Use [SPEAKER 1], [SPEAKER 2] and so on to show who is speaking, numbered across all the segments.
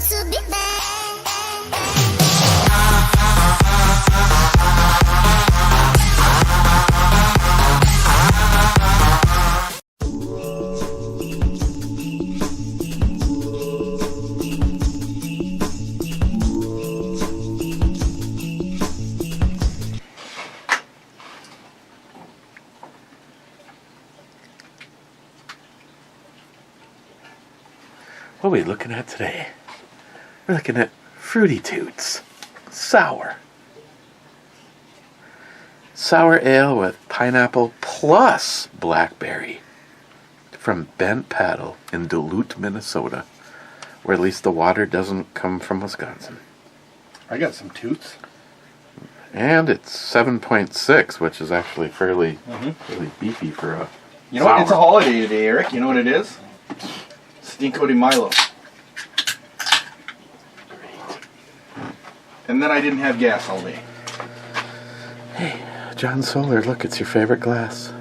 [SPEAKER 1] to be bad.
[SPEAKER 2] What are we looking at today? We're looking at Fruity Toots. Sour. Sour ale with pineapple plus blackberry. From Bent Paddle in Duluth, Minnesota. Where at least the water doesn't come from Wisconsin.
[SPEAKER 3] I got some Toots.
[SPEAKER 2] And it's 7.6, which is actually fairly beefy for a
[SPEAKER 3] You know
[SPEAKER 2] sour.
[SPEAKER 3] what? It's a holiday today, Eric. You know what it is? Cinco de Milo.
[SPEAKER 2] Great.
[SPEAKER 3] And then I didn't have gas all day.
[SPEAKER 2] Hey, John Solar, look, it's your favorite glass.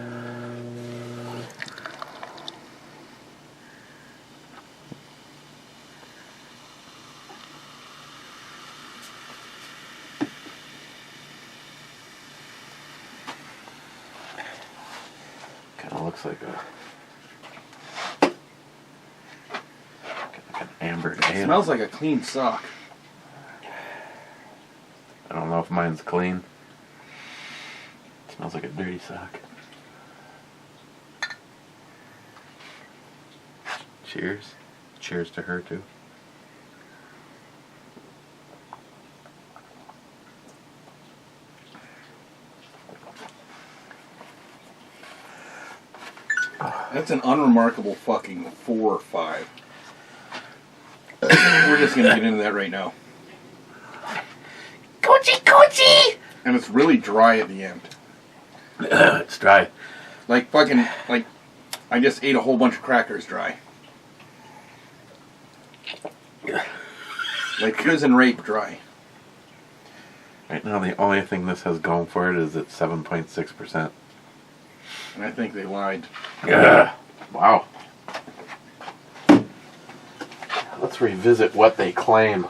[SPEAKER 2] Kind of looks like an ambered ale.
[SPEAKER 3] It smells like a clean sock.
[SPEAKER 2] I don't know if mine's clean. It smells like a dirty sock. Cheers. Cheers to her, too.
[SPEAKER 3] That's an unremarkable fucking 4 or 5. We're just gonna get into that right now.
[SPEAKER 2] Coochie coochie!
[SPEAKER 3] And it's really dry at the end.
[SPEAKER 2] It's dry.
[SPEAKER 3] Like fucking, like, I just ate a whole bunch of crackers dry. Like prison rape dry.
[SPEAKER 2] Right now, the only thing this has going for it is it's 7.6%.
[SPEAKER 3] And I think they lied.
[SPEAKER 2] Yeah. Wow. Let's revisit what they claim.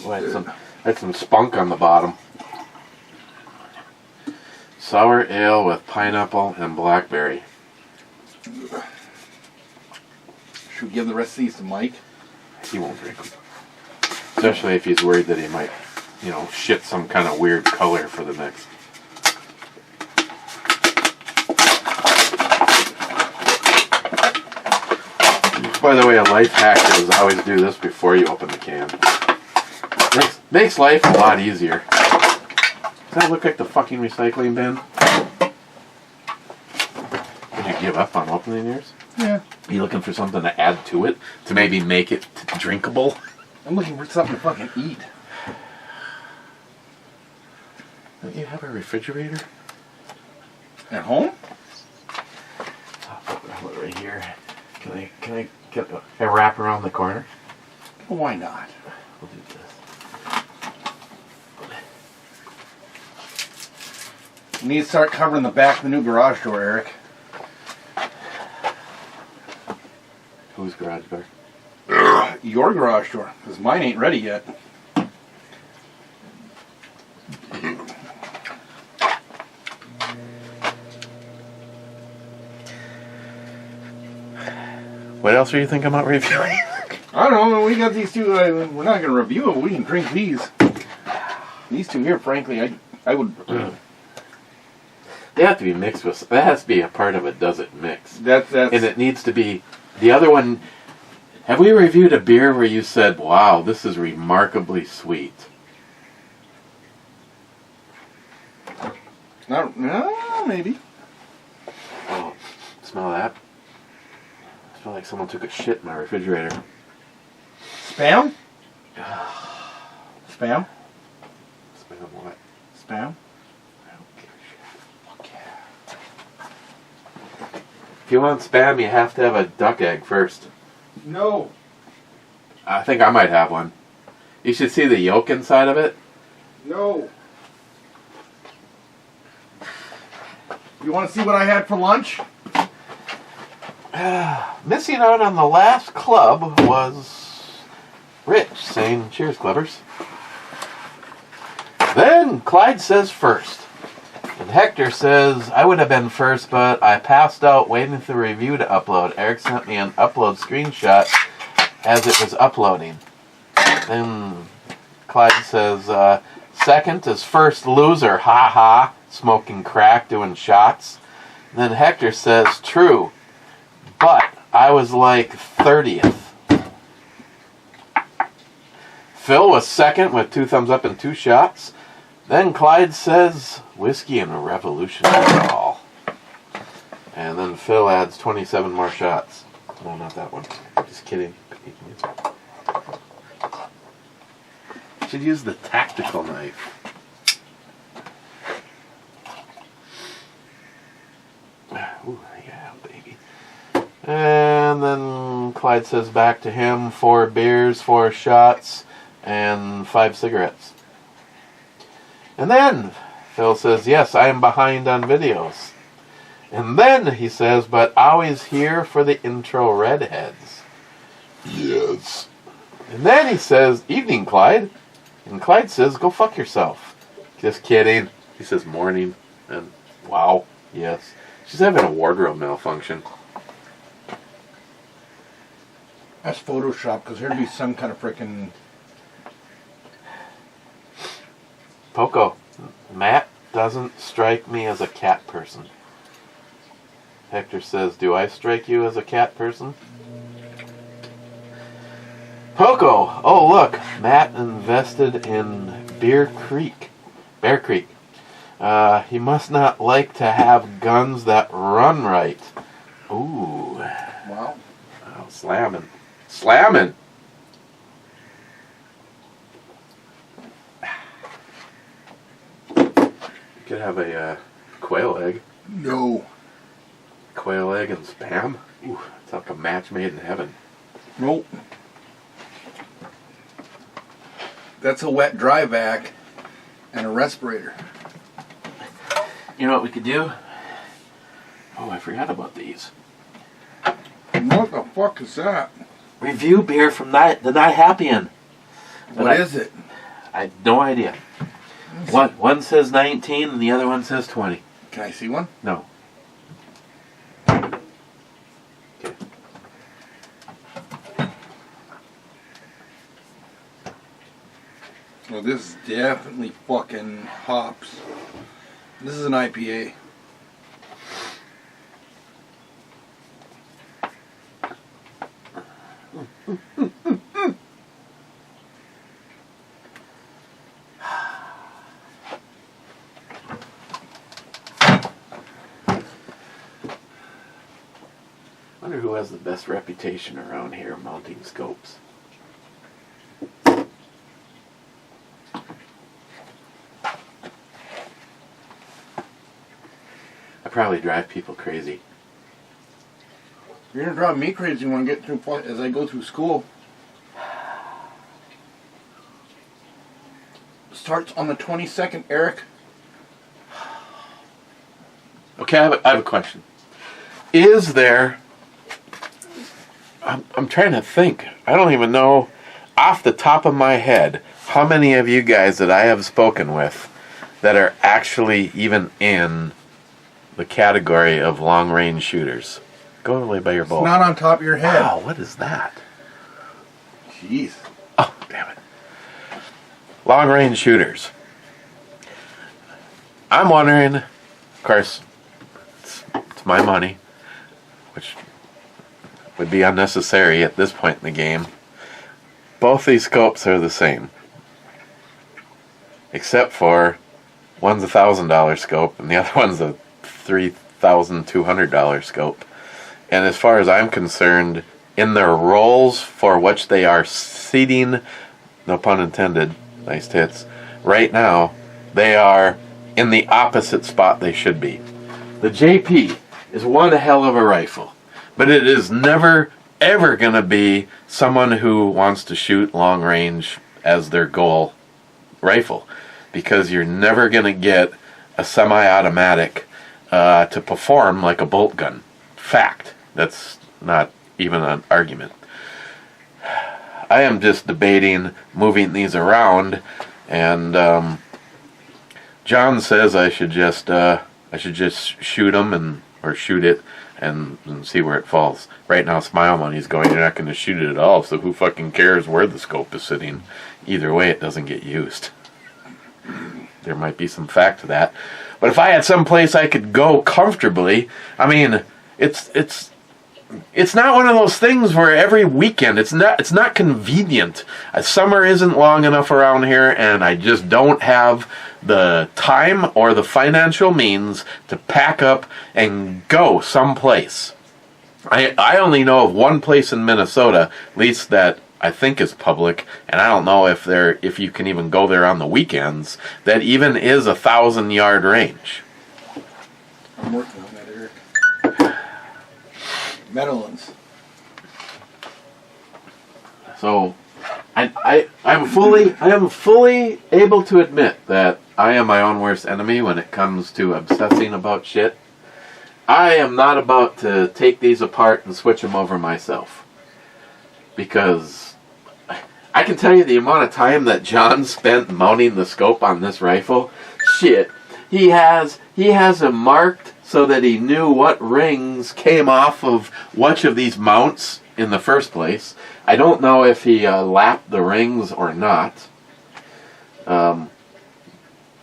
[SPEAKER 2] Oh, had some spunk on the bottom. Sour ale with pineapple and blackberry.
[SPEAKER 3] Should we give the rest of these to Mike?
[SPEAKER 2] He won't drink them. Especially if he's worried that he might, shit some kind of weird color for the next. By the way, a life hack is always do this before you open the can. Makes life a lot easier. Does that look like the fucking recycling bin? Did you give up on opening yours?
[SPEAKER 3] Yeah.
[SPEAKER 2] Are you looking for something to add to it? To maybe make it drinkable?
[SPEAKER 3] I'm looking for something to fucking eat.
[SPEAKER 2] Don't you have a refrigerator?
[SPEAKER 3] At home?
[SPEAKER 2] I'll put it right here. Can I wrap around the corner?
[SPEAKER 3] Well, why not?
[SPEAKER 2] We'll do this.
[SPEAKER 3] You need to start covering the back of the new garage door, Eric.
[SPEAKER 2] Whose garage door?
[SPEAKER 3] Your garage door, because mine ain't ready yet.
[SPEAKER 2] What else are you thinking about reviewing?
[SPEAKER 3] I don't know. We got these two. We're not going to review them. We can drink these. These two here, frankly, I would.
[SPEAKER 2] They have to be mixed with. That has to be a part of a does it mix.
[SPEAKER 3] That's.
[SPEAKER 2] And it needs to be. The other one. Have we reviewed a beer where you said, "Wow, this is remarkably sweet"?
[SPEAKER 3] Not. No, maybe.
[SPEAKER 2] Oh, smell that. I feel like someone took a shit in my refrigerator.
[SPEAKER 3] Spam? Spam?
[SPEAKER 2] Smell what?
[SPEAKER 3] Spam?
[SPEAKER 2] I don't give a shit. Fuck yeah. If you want spam, you have to have a duck egg first.
[SPEAKER 3] No.
[SPEAKER 2] I think I might have one. You should see the yolk inside of it.
[SPEAKER 3] No. You want to see what I had for lunch?
[SPEAKER 2] Missing out on the last club was Rich, saying, "Cheers, Clubbers." Then Clyde says first. And Hector says, "I would have been first, but I passed out waiting for the review to upload. Eric sent me an upload screenshot as it was uploading." Then Clyde says, "Second is first loser, ha ha, smoking crack, doing shots." Then Hector says, "True, but I was like 30th. Phil was second with 2 thumbs up and 2 shots. Then Clyde says, "Whiskey and a revolution for all." And then Phil adds 27 more shots. No, not that one. Just kidding. Should use the tactical knife. Ooh, yeah, baby. And then Clyde says back to him, 4 beers, 4 shots, and 5 cigarettes. And then Phil says, "Yes, I am behind on videos." And then he says, "But always here for the intro redheads." Yes. And then he says, "Evening, Clyde." And Clyde says, "Go fuck yourself." Just kidding. He says morning. And wow, yes. She's having a wardrobe malfunction.
[SPEAKER 3] That's Photoshop, because there'd be some kind of freaking...
[SPEAKER 2] Poco, Matt doesn't strike me as a cat person. Hector says, "Do I strike you as a cat person?" Poco, "Oh look, Matt invested in Bear Creek. He must not like to have guns that run right." Ooh.
[SPEAKER 3] Wow.
[SPEAKER 2] Oh, slamming. Slamming! You could have a quail egg.
[SPEAKER 3] No.
[SPEAKER 2] Quail egg and Spam? Ooh, it's like a match made in heaven.
[SPEAKER 3] Nope. That's a wet dry vac and a respirator.
[SPEAKER 2] You know what we could do? Oh, I forgot about these.
[SPEAKER 3] What the fuck is that?
[SPEAKER 2] Review beer from the Not Happy-In.
[SPEAKER 3] What is it?
[SPEAKER 2] I have no idea. One says 19 and the other one says 20.
[SPEAKER 3] Can I see one?
[SPEAKER 2] No. Okay.
[SPEAKER 3] Well, this is definitely fucking hops. This is an IPA.
[SPEAKER 2] I wonder who has the best reputation around here mounting scopes. I probably drive people crazy.
[SPEAKER 3] You're gonna drive me crazy when I get through as I go through school. Starts on the 22nd, Eric.
[SPEAKER 2] Okay, I have a question. Is there... I'm trying to think. I don't even know off the top of my head how many of you guys that I have spoken with that are actually even in the category of long-range shooters. Go away by your bowl.
[SPEAKER 3] It's not on top of your head.
[SPEAKER 2] Wow, what is that?
[SPEAKER 3] Jeez.
[SPEAKER 2] Oh, damn it. Long-range shooters. I'm wondering, of course, it's my money, which would be unnecessary at this point in the game. Both these scopes are the same. Except for one's a $1,000 scope and the other one's a $3,200 scope. And as far as I'm concerned, in their roles for which they are seating, no pun intended, nice tits, right now, they are in the opposite spot they should be. The JP is one hell of a rifle, but it is never, ever going to be someone who wants to shoot long range as their goal rifle, because you're never going to get a semi-automatic to perform like a bolt gun. Fact. That's not even an argument. I am just debating moving these around, and John says I should just shoot them or shoot it and see where it falls. Right now, Smile Money's going, you're not going to shoot it at all, so who fucking cares where the scope is sitting? Either way, it doesn't get used. There might be some fact to that. But if I had some place I could go comfortably, I mean, it's not one of those things where every weekend, it's not convenient. Summer isn't long enough around here, and I just don't have the time or the financial means to pack up and go someplace. I only know of one place in Minnesota, at least that I think is public, and I don't know if you can even go there on the weekends, that even is 1,000-yard range.
[SPEAKER 3] I'm working on that, Eric. Meadowlands.
[SPEAKER 2] So, I am fully able to admit that I am my own worst enemy when it comes to obsessing about shit. I am not about to take these apart and switch them over myself, because I can tell you the amount of time that John spent mounting the scope on this rifle. Shit, he has them marked so that he knew what rings came off of which of these mounts in the first place. I don't know if he lapped the rings or not.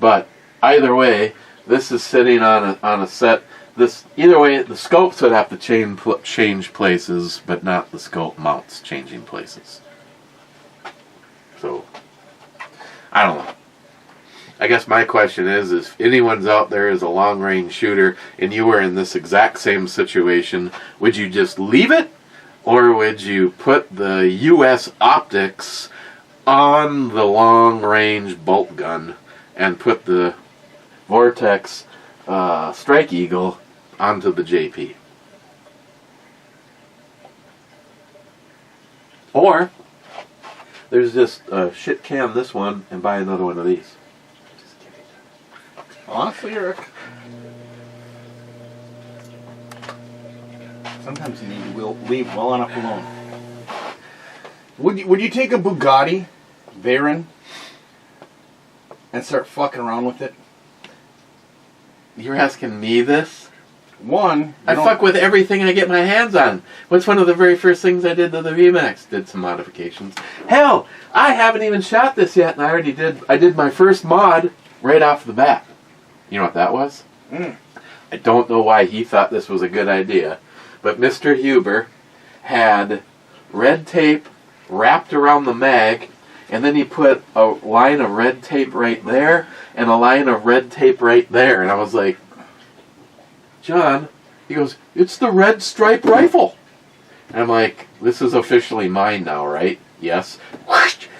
[SPEAKER 2] But either way, this is sitting on a set. Either way, the scopes would have to change places, but not the scope mounts changing places. So, I don't know. I guess my question is if anyone's out there is a long-range shooter and you were in this exact same situation, would you just leave it? Or would you put the U.S. optics on the long-range bolt gun and put the Vortex Strike Eagle onto the JP? Or there's just shit can this one and buy another one of these. Just kidding.
[SPEAKER 3] Honestly, Eric, sometimes you need to leave well enough alone. Would you take a Bugatti Veyron and start fucking around with it?
[SPEAKER 2] You're asking me this?
[SPEAKER 3] I
[SPEAKER 2] fuck with everything I get my hands on. What's one of the very first things I did to the VMAX? Did some modifications. Hell, I haven't even shot this yet, and I did my first mod right off the bat. You know what that was? I don't know why he thought this was a good idea, but Mr. Huber had red tape wrapped around the mag, and then he put a line of red tape right there, and a line of red tape right there, and I was like, John, he goes, it's the red stripe rifle. And I'm like, this is officially mine now, right? Yes.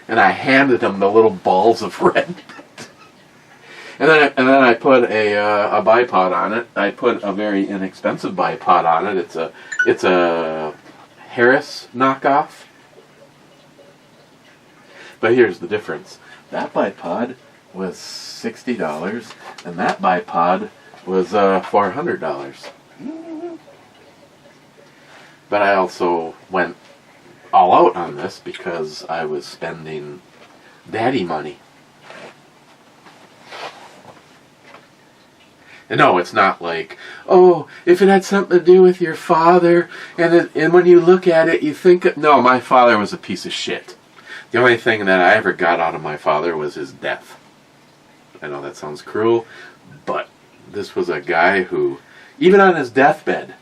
[SPEAKER 2] And I handed him the little balls of red. and then I put a bipod on it. I put a very inexpensive bipod on it. It's a Harris knockoff. But here's the difference. That bipod was $60, and that bipod was $400. But I also went all out on this because I was spending daddy money. And no, it's not like, oh, if it had something to do with your father, and when you look at it, you think, no, my father was a piece of shit. The only thing that I ever got out of my father was his death. I know that sounds cruel, but this was a guy who, even on his deathbed,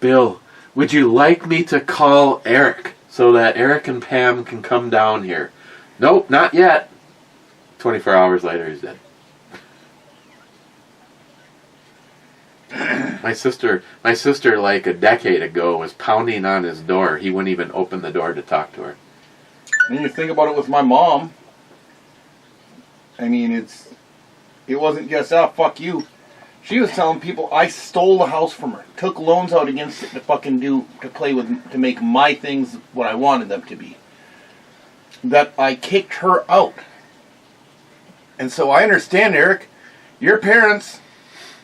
[SPEAKER 2] Bill, would you like me to call Eric so that Eric and Pam can come down here? Nope, not yet. 24 hours later, he's dead. My sister, like a decade ago, was pounding on his door. He wouldn't even open the door to talk to her.
[SPEAKER 3] When you think about it with my mom, I mean, it wasn't just, fuck you. She was telling people I stole the house from her, took loans out against it to make my things what I wanted them to be. That I kicked her out. And so I understand, Eric, your parents,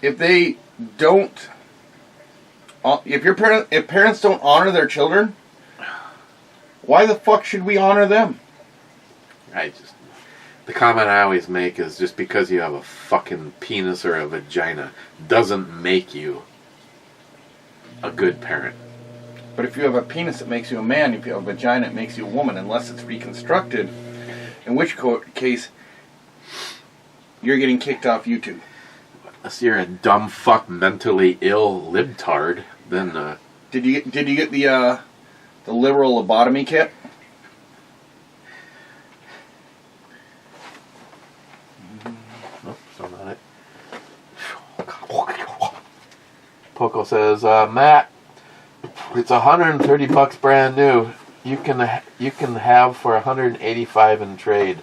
[SPEAKER 3] if they don't if parents don't honor their children, why the fuck should we honor them?
[SPEAKER 2] The comment I always make is just because you have a fucking penis or a vagina doesn't make you a good parent.
[SPEAKER 3] But if you have a penis, it makes you a man. If you have a vagina, it makes you a woman, unless it's reconstructed. In which case, you're getting kicked off YouTube.
[SPEAKER 2] Unless you're a dumb fuck, mentally ill libtard, then.
[SPEAKER 3] Did you get the liberal lobotomy kit?
[SPEAKER 2] Nope, still not it. Poco says, Matt, it's $130 brand new. You can have for $185 in trade.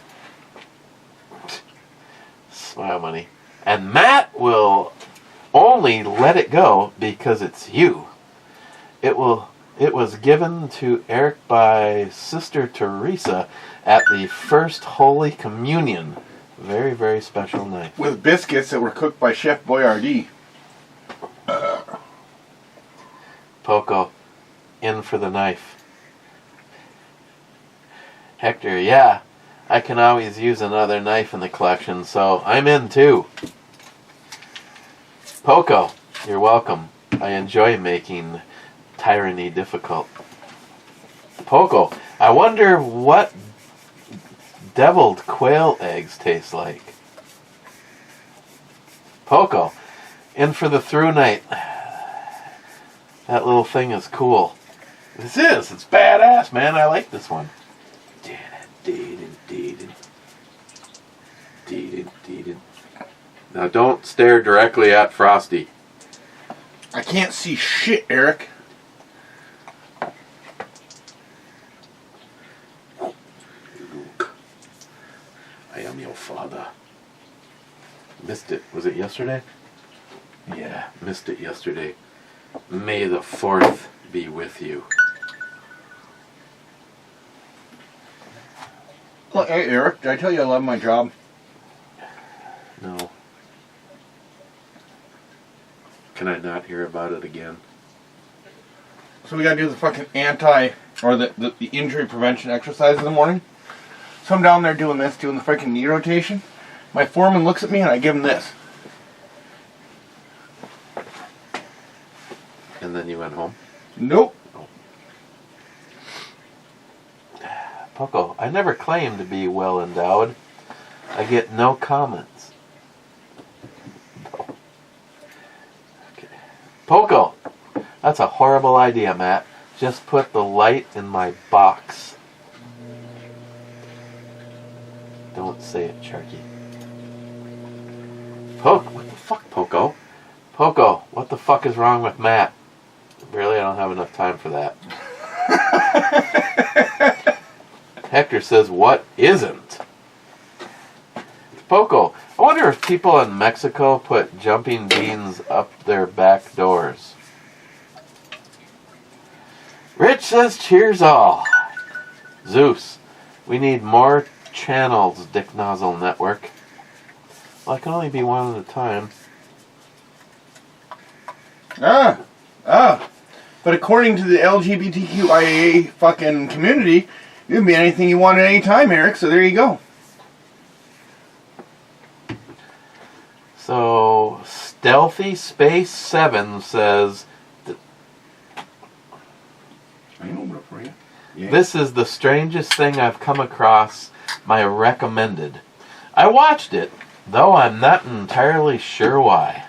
[SPEAKER 2] Smile money. And Matt will only let it go because it's you. It was given to Eric by Sister Teresa at the First Holy Communion. Very, very special night.
[SPEAKER 3] With biscuits that were cooked by Chef Boyardee.
[SPEAKER 2] Poco, in for the knife. Hector, yeah, I can always use another knife in the collection, so I'm in too. Poco, you're welcome. I enjoy making tyranny difficult. Poco, I wonder what deviled quail eggs taste like. Poco, in for the through night. That little thing is cool. It's badass, man. I like this one. Now don't stare directly at Frosty.
[SPEAKER 3] I can't see shit, Eric.
[SPEAKER 2] Luke, I am your father. Missed it. Was it yesterday? Yeah, missed it yesterday. May the 4th be with you.
[SPEAKER 3] Look, hey, Eric, did I tell you I love my job?
[SPEAKER 2] No. Can I not hear about it again?
[SPEAKER 3] So we gotta do the fucking the injury prevention exercise in the morning. So I'm down there doing the freaking knee rotation. My foreman looks at me and I give him this.
[SPEAKER 2] And then you went home?
[SPEAKER 3] Nope.
[SPEAKER 2] Oh. Poco, I never claimed to be well endowed. I get no comments. Okay. Poco, that's a horrible idea, Matt. Just put the light in my box. Don't say it, Sharky. What the fuck, Poco? Poco, what the fuck is wrong with Matt? Really, I don't have enough time for that. Hector says, what isn't? Poco, I wonder if people in Mexico put jumping beans up their back doors. Rich says, cheers all. Zeus, we need more channels, Dick Nozzle Network. Well, I can only be one at a time.
[SPEAKER 3] But according to the LGBTQIA fucking community, you can be anything you want at any time, Eric, so there you go.
[SPEAKER 2] So, Stealthy Space 7 says,
[SPEAKER 3] I can open it for you. Yeah.
[SPEAKER 2] This is the strangest thing I've come across. My recommended. I watched it, though I'm not entirely sure why.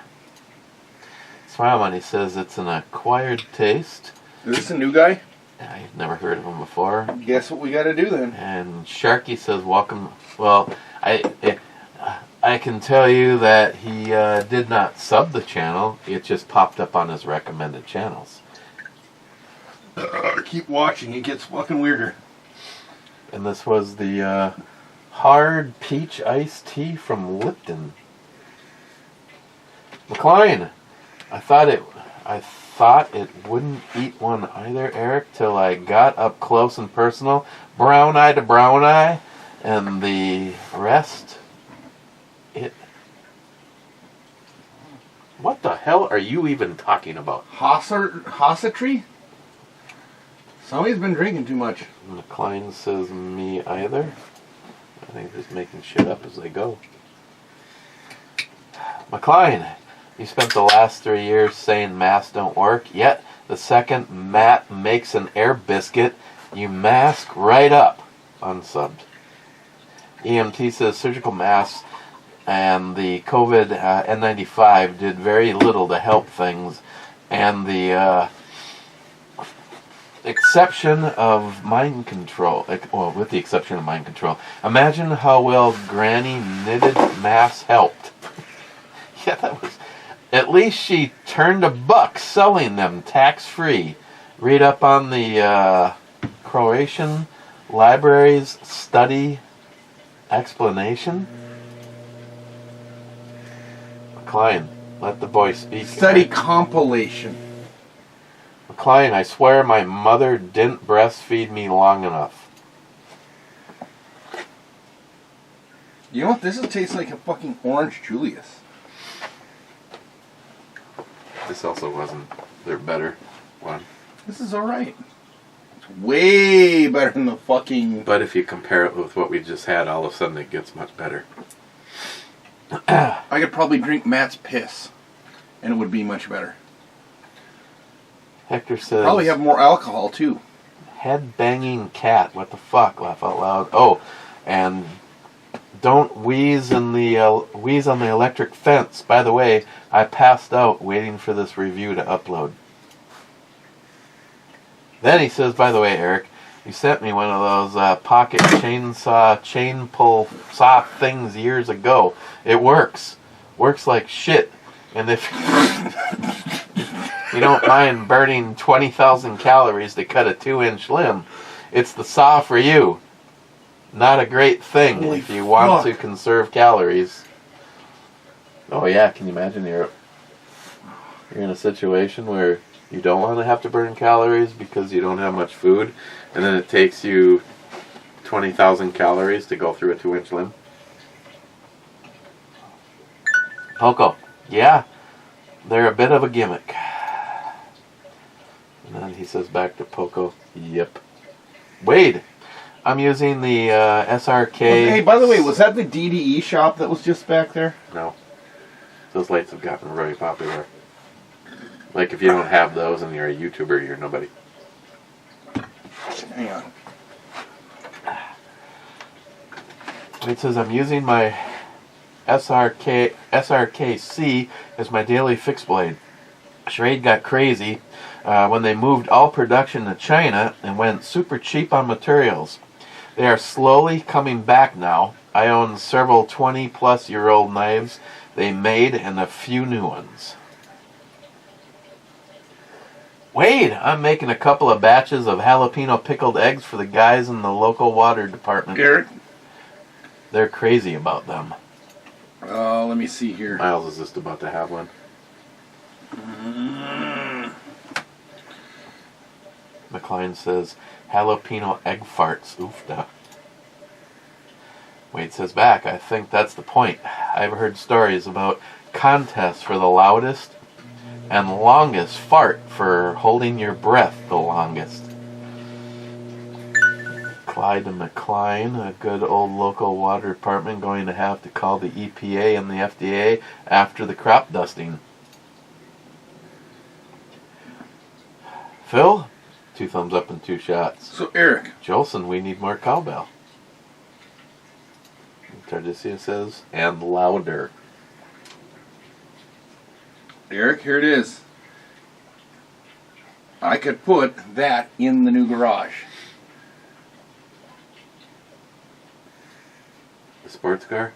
[SPEAKER 2] Smile Money says it's an acquired taste.
[SPEAKER 3] Is this a new guy?
[SPEAKER 2] I've never heard of him before.
[SPEAKER 3] Guess what we gotta do then?
[SPEAKER 2] And Sharky says welcome. Well, I can tell you that he did not sub the channel. It just popped up on his recommended channels.
[SPEAKER 3] Keep watching, it gets fucking weirder.
[SPEAKER 2] And this was the hard peach iced tea from Lipton. McLean, I thought it wouldn't eat one either, Eric, till I got up close and personal, brown eye to brown eye, and the rest, What the hell are you even talking about?
[SPEAKER 3] Hossatry? Somebody's been drinking too much.
[SPEAKER 2] McLean says me either. I think they're just making shit up as they go. McLean, you spent the last 3 years saying masks don't work, yet the second Matt makes an air biscuit, you mask right up. Unsubbed. EMT says surgical masks and the COVID N95 did very little to help things, and the exception of mind control, well, with the exception of mind control, imagine how well Granny knitted masks helped. Yeah, that was. At least she turned $1 selling them tax-free. Read up on the Croatian Library's study explanation. McLean, let the boy speak.
[SPEAKER 3] Study compilation.
[SPEAKER 2] McLean, I swear my mother didn't breastfeed me long enough.
[SPEAKER 3] You know what? This tastes like a fucking Orange Julius.
[SPEAKER 2] This also wasn't their better one.
[SPEAKER 3] This is alright. It's way better than the fucking...
[SPEAKER 2] But if you compare it with what we just had, all of a sudden it gets much better.
[SPEAKER 3] I could probably drink Matt's piss, and it would be much better.
[SPEAKER 2] Hector says...
[SPEAKER 3] Probably have more alcohol, too.
[SPEAKER 2] Head banging cat. What the fuck? Laugh out loud. Oh, and don't wheeze on the electric fence. By the way, I passed out waiting for this review to upload. Then he says, by the way, Eric, you sent me one of those pocket chainsaw, chain pull saw things years ago. It works. Works like shit. And if you don't mind burning 20,000 calories to cut a 2-inch limb, it's the saw for you. Not a great thing if you want to conserve calories. Oh yeah, can you imagine you're in a situation where you don't want to have to burn calories because you don't have much food, and then it takes you 20,000 calories to go through a 2-inch limb? Poco, yeah, they're a bit of a gimmick. And then he says back to Poco, yep. Wade, I'm using the SRK...
[SPEAKER 3] Hey, by the way, was that the DDE shop that was just back there?
[SPEAKER 2] No. Those lights have gotten really popular. Like, if you don't have those and you're a YouTuber, you're nobody.
[SPEAKER 3] Hang on.
[SPEAKER 2] It says, I'm using my SRKC as my daily fixed blade. Charade got crazy when they moved all production to China and went super cheap on materials. They are slowly coming back now. I own several 20-plus-year-old knives they made and a few new ones. Wade, I'm making a couple of batches of jalapeno pickled eggs for the guys in the local water department.
[SPEAKER 3] Garrett?
[SPEAKER 2] They're crazy about them.
[SPEAKER 3] Let me see here.
[SPEAKER 2] Miles is just about to have one. McLean says, jalapeno egg farts. Oofda. Wade says back, I think that's the point. I've heard stories about contests for the loudest and longest fart for holding your breath the longest. Clyde and McLean, a good old local water department, going to have to call the EPA and the FDA after the crop dusting. Phil, 2 thumbs up and 2 shots.
[SPEAKER 3] So, Eric.
[SPEAKER 2] Jolson, we need more cowbell. Tardisia says, and louder.
[SPEAKER 3] Eric, here it is. I could put that in the new garage.
[SPEAKER 2] The sports car?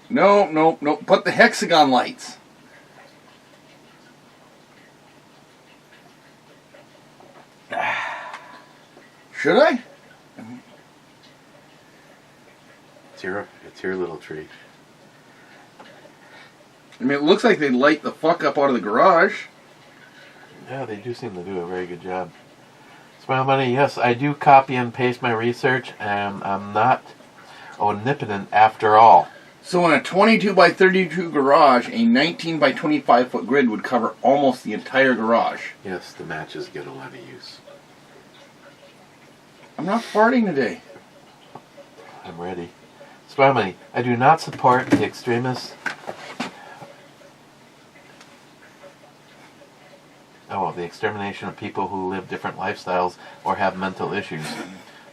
[SPEAKER 3] No. Put the hexagon lights. Should I?
[SPEAKER 2] It's your little tree.
[SPEAKER 3] I mean, it looks like they light the fuck up out of the garage.
[SPEAKER 2] Yeah, they do seem to do a very good job. Smile Money, yes, I do copy and paste my research, and I'm not omnipotent after all.
[SPEAKER 3] So in a 22 by 32 garage, a 19 by 25 foot grid would cover almost the entire garage.
[SPEAKER 2] Yes, the matches get a lot of use.
[SPEAKER 3] I'm not farting today.
[SPEAKER 2] I'm ready. Finally, I do not support the extremists. The extermination of people who live different lifestyles or have mental issues.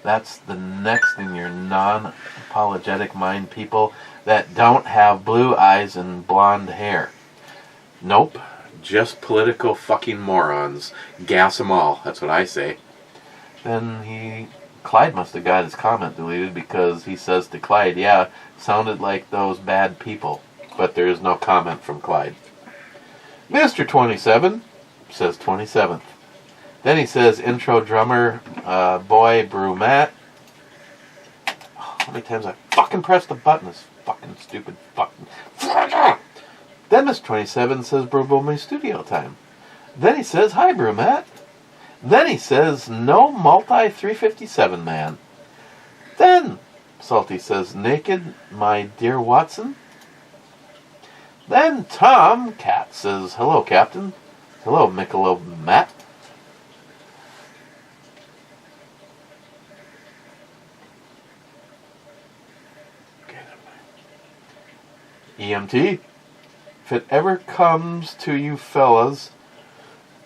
[SPEAKER 2] That's the next in your non-apologetic mind, people that don't have blue eyes and blonde hair. Nope, just political fucking morons. Gas them all, that's what I say. Then Clyde must have got his comment deleted because he says to Clyde, yeah, sounded like those bad people. But there is no comment from Clyde. Mr. 27 says 27th. Then he says, intro drummer, boy, brunette. How many times I fucking pressed the button? This fucking stupid fucking... Then Mr. 27 says, Brubomi studio time. Then he says, hi, brunette. Then he says, no multi 357 man. Then Salty says, naked, my dear Watson. Then Tom Cat says, hello, Captain. Hello, Michelob Matt. EMT, if it ever comes to you fellas,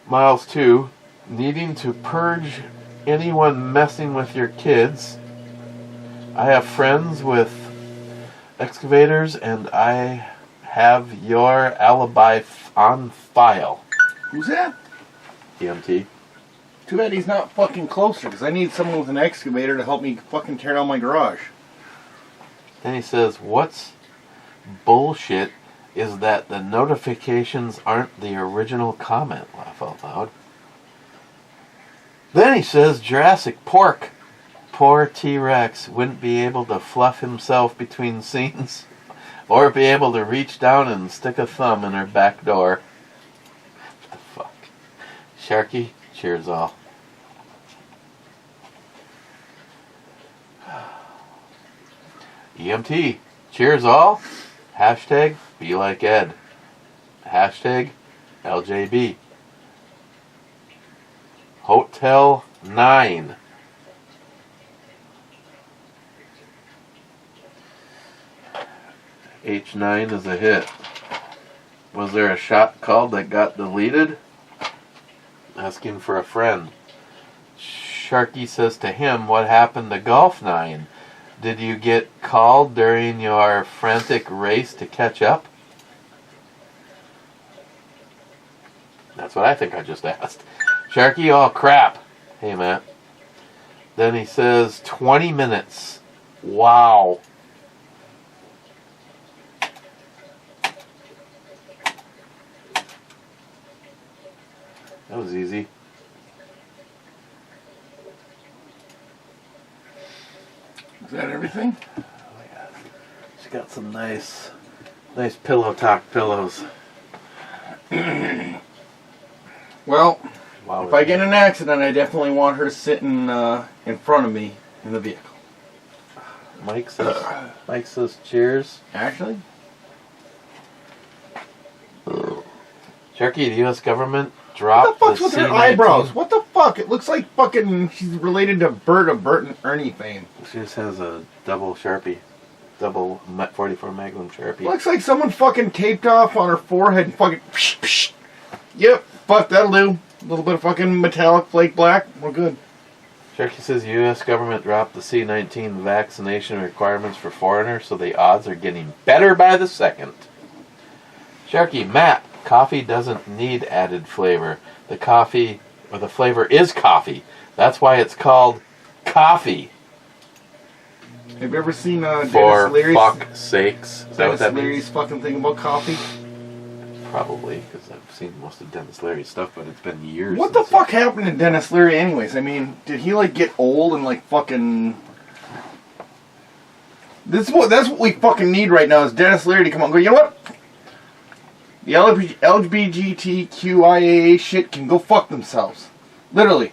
[SPEAKER 2] Miles 2, needing to purge anyone messing with your kids, I have friends with excavators and I have your alibi on file.
[SPEAKER 3] Who's that?
[SPEAKER 2] EMT.
[SPEAKER 3] Too bad he's not fucking closer, because I need someone with an excavator to help me fucking tear down my garage.
[SPEAKER 2] Then he says, what's bullshit is that the notifications aren't the original comment. Laugh out loud. Then he says, Jurassic Pork. Poor T-Rex wouldn't be able to fluff himself between scenes or be able to reach down and stick a thumb in her back door. What the fuck? Sharky, cheers all. EMT, cheers all. Hashtag be like Ed. Hashtag LJB. Hotel 9. H9 is a hit. Was there a shot called that got deleted? Asking for a friend. Sharky says to him, what happened to Golf 9? Did you get called during your frantic race to catch up? That's what I think I just asked. Sharky, oh crap. Hey, Matt. Then he says, 20 minutes. Wow. That was easy.
[SPEAKER 3] Is that everything?
[SPEAKER 2] Oh, yeah. She got some nice pillow talk pillows.
[SPEAKER 3] Well,
[SPEAKER 2] Wow,
[SPEAKER 3] if I get in an accident, I definitely want her sitting in front of me in the vehicle.
[SPEAKER 2] Mike says cheers.
[SPEAKER 3] Actually?
[SPEAKER 2] Sharky, the U.S. government
[SPEAKER 3] What
[SPEAKER 2] dropped
[SPEAKER 3] the fuck's
[SPEAKER 2] the
[SPEAKER 3] with her
[SPEAKER 2] C-19.
[SPEAKER 3] eyebrows? What the fuck? It looks like fucking she's related to Bert of Bert and Ernie fame.
[SPEAKER 2] She just has a double Sharpie. Double 44 Magnum Sharpie.
[SPEAKER 3] Looks like someone fucking taped off on her forehead and fucking... Psh, psh. Yep, fuck, that'll do. A little bit of fucking metallic flake black. We're good.
[SPEAKER 2] Sharky says U.S. government dropped the C-19 vaccination requirements for foreigners, so the odds are getting better by the second. Sharky, Matt, coffee doesn't need added flavor. The flavor is coffee. That's why it's called coffee.
[SPEAKER 3] Have you ever seen Dennis
[SPEAKER 2] For
[SPEAKER 3] Leary's...
[SPEAKER 2] fuck's sakes. Is that what that
[SPEAKER 3] Leary's
[SPEAKER 2] means?
[SPEAKER 3] fucking thing about coffee?
[SPEAKER 2] Probably, because I've seen most of Dennis Leary's stuff, but it's been years.
[SPEAKER 3] What the
[SPEAKER 2] since
[SPEAKER 3] fuck happened to Dennis Leary anyways? I mean, did he like get old and like fucking... That's what we fucking need right now is Dennis Leary to come on and go, you know what? The LGBTQIA shit can go fuck themselves. Literally.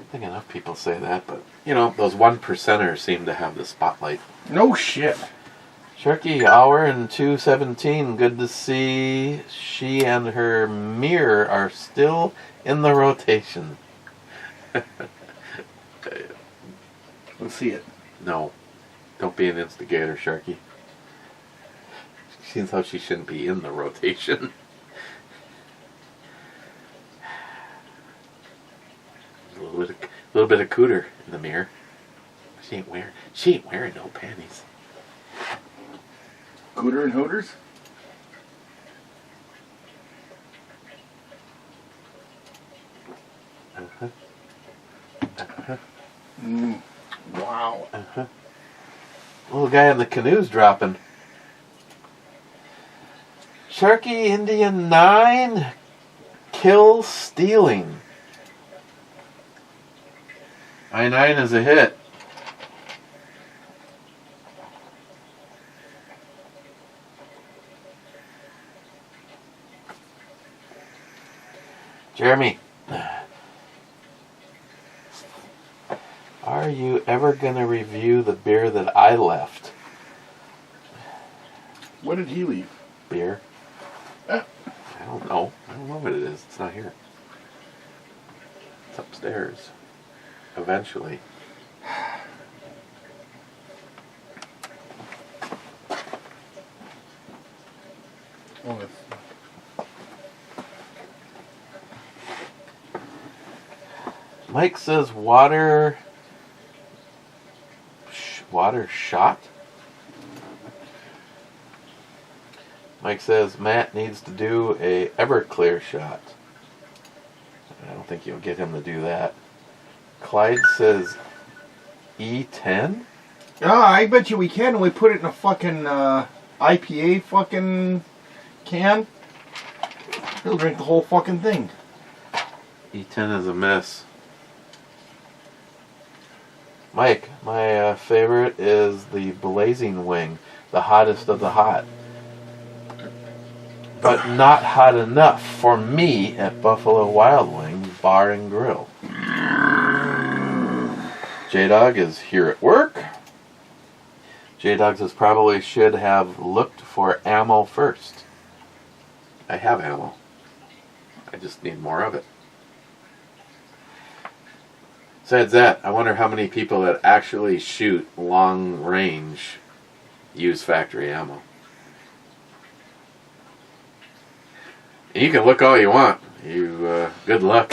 [SPEAKER 2] don't think enough people say that, but you know, those 1%ers seem to have the spotlight.
[SPEAKER 3] No shit.
[SPEAKER 2] Sharky, hour and 2:17. Good to see she and her mirror are still in the rotation.
[SPEAKER 3] Let's see it.
[SPEAKER 2] No, don't be an instigator, Sharky. Seems how she shouldn't be in the rotation. A little bit of cooter in the mirror. She ain't wearing no panties.
[SPEAKER 3] Cooter and Hooters?
[SPEAKER 2] Uh-huh. Uh-huh.
[SPEAKER 3] Wow.
[SPEAKER 2] Uh-huh. Little guy in the canoe's dropping. Sharky Indian 9 kill stealing. I-9 is a hit. Jeremy, are you ever going to review the beer that I left?
[SPEAKER 3] What did he leave?
[SPEAKER 2] Beer? I don't know. I don't know what it is. It's not here. It's upstairs. Eventually.
[SPEAKER 3] Oh, it's...
[SPEAKER 2] Mike says water shot. Mike says Matt needs to do a Everclear shot. I don't think you'll get him to do that. Clyde says E10?
[SPEAKER 3] I bet you we can. We put it in a fucking IPA fucking can. He'll drink the whole fucking thing.
[SPEAKER 2] E10 is a mess. Mike, my favorite is the Blazing Wing, the hottest of the hot. But not hot enough for me at Buffalo Wild Wings Bar and Grill. J-Dog is here at work. J-Dog says probably should have looked for ammo first. I have ammo. I just need more of it. Besides that, I wonder how many people that actually shoot long range use factory ammo. And you can look all you want. Good luck.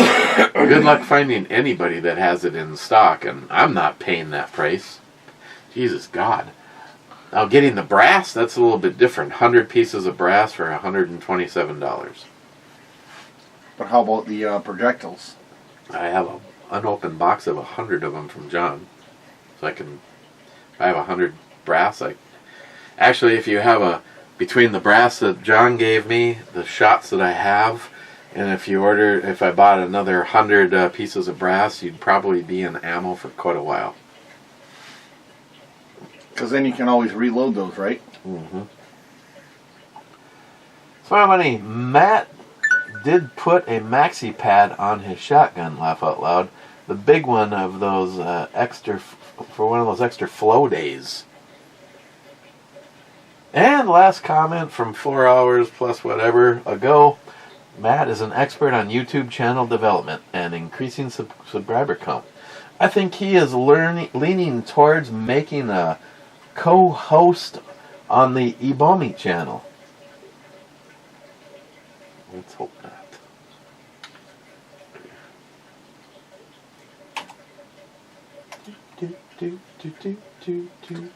[SPEAKER 2] Good luck finding anybody that has it in stock, and I'm not paying that price. Jesus God. Now getting the brass, that's a little bit different. 100 pieces of brass for $127.
[SPEAKER 3] But how about the projectiles?
[SPEAKER 2] I have an unopened box of 100 of them from John. So I have 100 brass. Actually, if you have between the brass that John gave me, the shots that I have, and if I bought another 100 pieces of brass, you'd probably be in ammo for quite a while.
[SPEAKER 3] Because then you can always reload those, right?
[SPEAKER 2] Mm-hmm. So funny, Matt did put a maxi pad on his shotgun, laugh out loud. The big one of those for one of those extra flow days. And last comment from 4 hours plus whatever ago, Matt is an expert on YouTube channel development and increasing subscriber count. I think he is leaning towards making a co-host on the Ebomi channel. Let's hope not.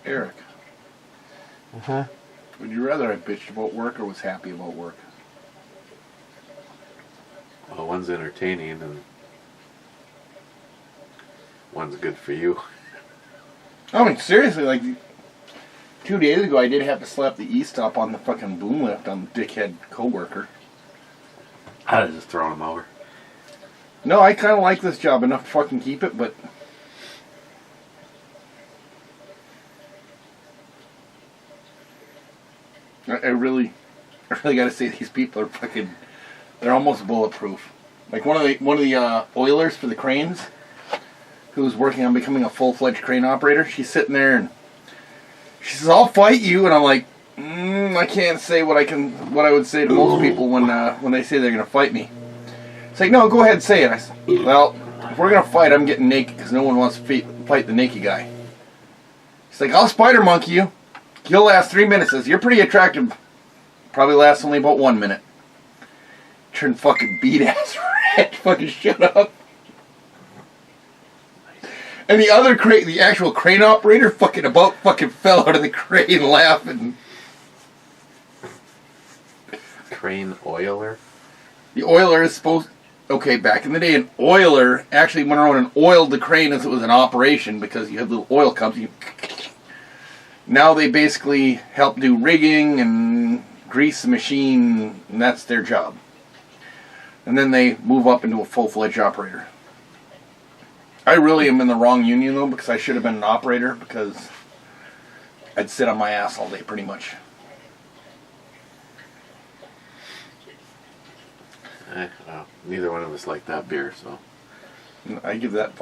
[SPEAKER 3] Eric.
[SPEAKER 2] Uh-huh.
[SPEAKER 3] Would you rather I bitched about work or was happy about work?
[SPEAKER 2] Well, one's entertaining and one's good for you.
[SPEAKER 3] I mean, seriously, like 2 days ago, I did have to slap the E-stop on the fucking boom lift on the dickhead coworker.
[SPEAKER 2] I'd have just thrown him over.
[SPEAKER 3] No, I kind of like this job enough to fucking keep it, but I really gotta say these people are fucking. They're almost bulletproof. Like one of the oilers for the cranes. who's working on becoming a full-fledged crane operator. She's sitting there and she says, "I'll fight you," and I'm like, I can't say what I would say to most people when they say they're gonna fight me. It's like, no, go ahead and say it. I said, well, if we're gonna fight, I'm getting naked because no one wants to fight the naked guy. He's like, I'll spider monkey you. You'll last 3 minutes. Says, you're pretty attractive. Probably lasts only about 1 minute. Turn fucking beat ass red. Fucking shut up. And the actual crane operator fucking fell out of the crane laughing.
[SPEAKER 2] Crane oiler?
[SPEAKER 3] The oiler is supposed... Okay, back in the day, an oiler actually went around and oiled the crane as it was an operation because you have little oil cups. Now they basically help do rigging and grease the machine, and that's their job. And then they move up into a full-fledged operator. I really am in the wrong union, though, because I should have been an operator, because I'd sit on my ass all day, pretty much.
[SPEAKER 2] Well, neither one of us like that beer, so...
[SPEAKER 3] I give that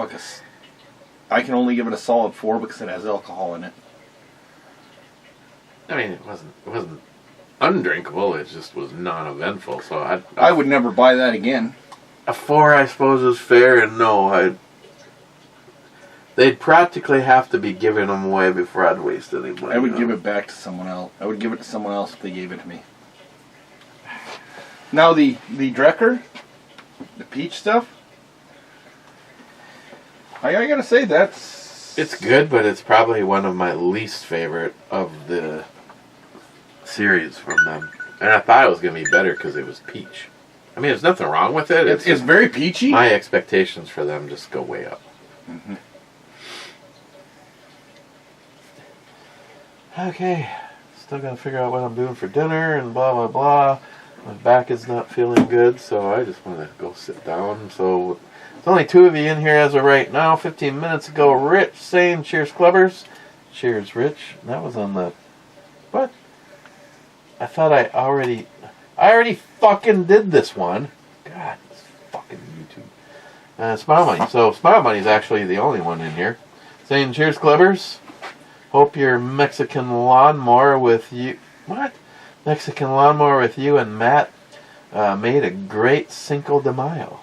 [SPEAKER 3] I can only give it a solid 4 because it has alcohol in it.
[SPEAKER 2] I mean, it wasn't undrinkable, it just was non-eventful, so
[SPEAKER 3] I would never buy that again.
[SPEAKER 2] A 4, I suppose, is fair, and no, they'd practically have to be giving them away before I'd waste any money.
[SPEAKER 3] I would give it back to someone else. I would give it to someone else if they gave it to me. Now the Drecker, the peach stuff, I gotta say
[SPEAKER 2] it's good, but it's probably one of my least favorite of the series from them. And I thought it was gonna be better because it was peach. I mean, there's nothing wrong with it.
[SPEAKER 3] It's very peachy.
[SPEAKER 2] My expectations for them just go way up.
[SPEAKER 3] Mm-hmm.
[SPEAKER 2] Okay, still gotta figure out what I'm doing for dinner and blah blah blah. My back is not feeling good, so I just want to go sit down. So there's only 2 of you in here as of right now. 15 minutes ago, Rich saying cheers, clubbers. Cheers, Rich. That was on the... What? I thought I already fucking did this one. God, it's fucking YouTube. Smile Money. So Smile Money is actually the only one in here. Saying cheers, clubbers. Hope your Mexican lawnmower with you... What? Mexican lawnmower with you and Matt made a great Cinco de Mayo.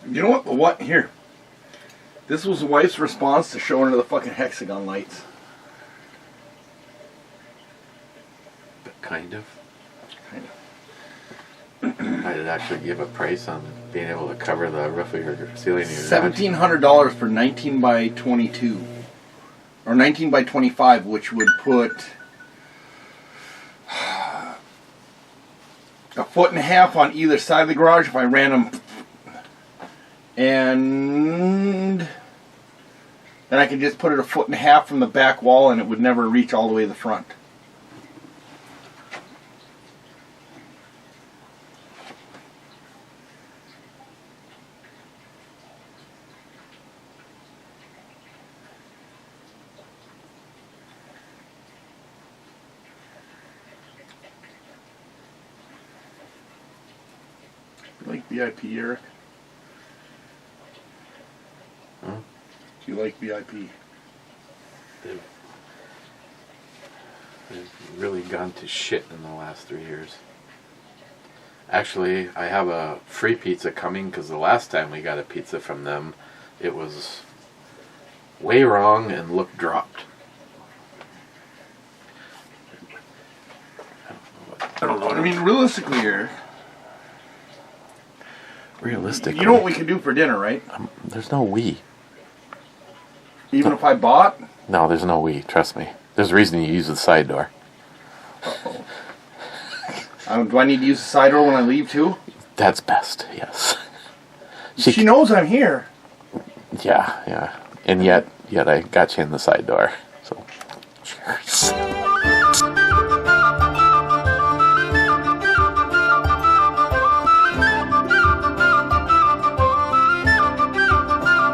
[SPEAKER 3] You know what? What? Here. This was the wife's response to showing her the fucking hexagon lights.
[SPEAKER 2] But kind of.
[SPEAKER 3] Kind of.
[SPEAKER 2] I did actually give a price on being able to cover the roof of your ceiling.
[SPEAKER 3] $1,700 for 19 by 22. Or 19 by 25, which would put a 1.5 feet on either side of the garage if I ran them. And then I could just put it 1.5 feet from the back wall and it would never reach all the way to the front. You like VIP, Eric?
[SPEAKER 2] Huh?
[SPEAKER 3] Do you like VIP?
[SPEAKER 2] They've really gone to shit in the last 3 years. Actually, I have a free pizza coming because the last time we got a pizza from them, it was way wrong and looked dropped.
[SPEAKER 3] I don't know. I mean, realistically, Eric.
[SPEAKER 2] Realistically.
[SPEAKER 3] You know what we can do for dinner, right?
[SPEAKER 2] There's no we.
[SPEAKER 3] Even if I bought?
[SPEAKER 2] No, there's no we. Trust me. There's a reason you use the side door.
[SPEAKER 3] Uh-oh. Do I need to use the side door when I leave, too?
[SPEAKER 2] That's best, yes.
[SPEAKER 3] She knows I'm here.
[SPEAKER 2] Yeah. And yet I got you in the side door. So, cheers.